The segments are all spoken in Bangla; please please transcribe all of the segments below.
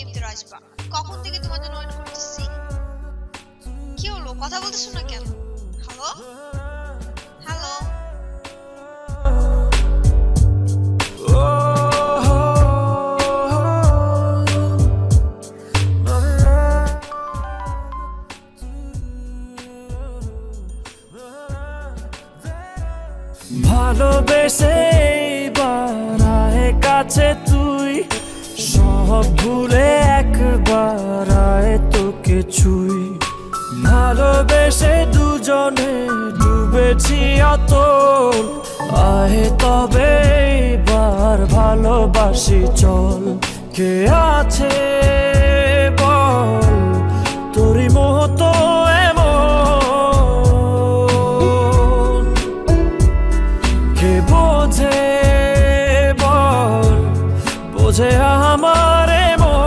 গেম ভিতরে আসবা। কখন থেকে তোমার জন্য ওয়েট করতেছি। কি হলো, কথা বলতেছো না কেন? Hello hello. ভালোবেসে বাড়ায় কাছে তুই, সব ভুলে একবার আয় তোকে ছুই। ভালোবেসে দুজনে ডুবেছি অতল, আয় তবে এবার ভালোবাসি চল। কে আছে বল তোরই মতো এমন, কে বোঝে বল বোঝে আমার মন।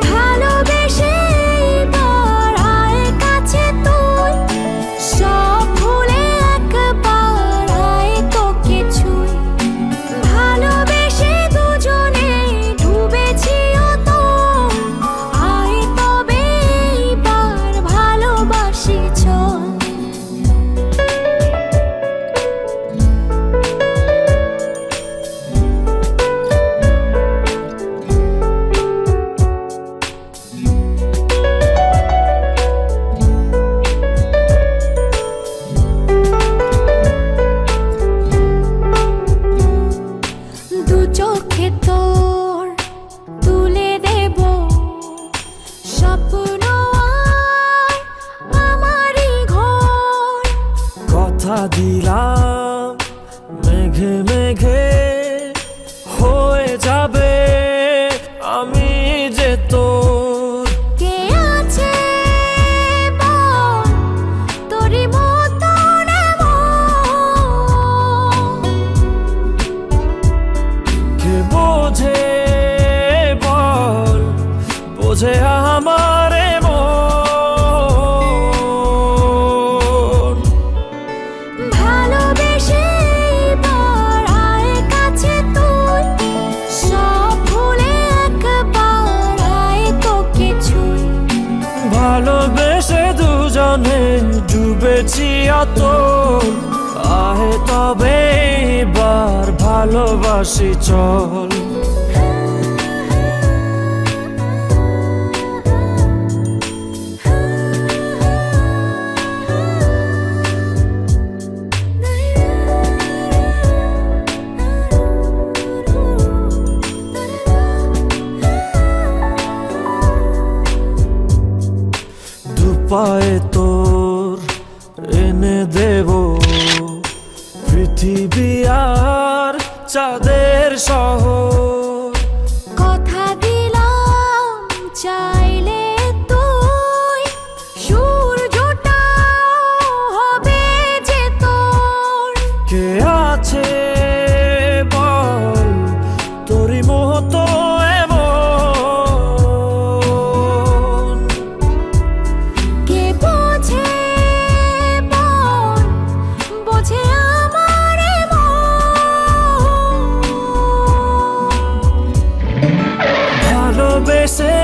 ভালোবেসে বাড়ায় কাছে তুই, সব ভুলে একবার আয় তোকে ছুই। ভালোবেসে দুজনে ডুবেছি অতল, আয় তবে এবার ভালোবাসি চল। দু চোখে তোর তুলে দেব স্বপ্ন আর আমারই ঘর। কথা দিলাম মেঘে মেঘে হয়ে যাবে আমি যে তোর। কে আছে বল তোরই মতন এমন, কে বোঝে বল বোঝে আমার মন। ভালোবেসে বাড়ায় কাছে তুই, সব ভুলে একবার আয় তোকে ছুই। ভালোবেসে দুজনে ডুবেছি অতল, আহে তবে এবার ভালোবাসি চল। দুপায়ে তোর এনে দেব পৃথিবী আর চাঁদের শহর। কথা দিলাম চাইলে তুই সূর্যটা হবে যে তোর। কে আছে বল তোরই মতো এমন, কে বোঝে বল বোঝে আমার মন। ভালোবেসে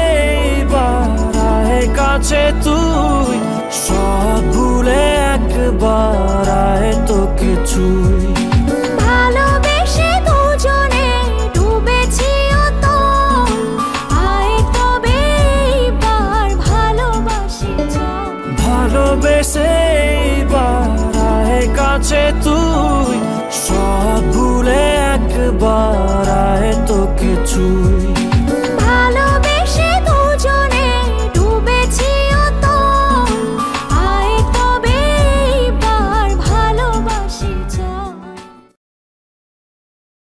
বাড়ায় কাছে তুই, সব ভুলে একবার আয় তোকে ছুই। ভালোবেসে দুজনে ডুবেছি অতল, আয় তবে এবার ভালোবাসি চল। ভালোবেসে বাড়ায় কাছে তুই, সব ভুলে একবার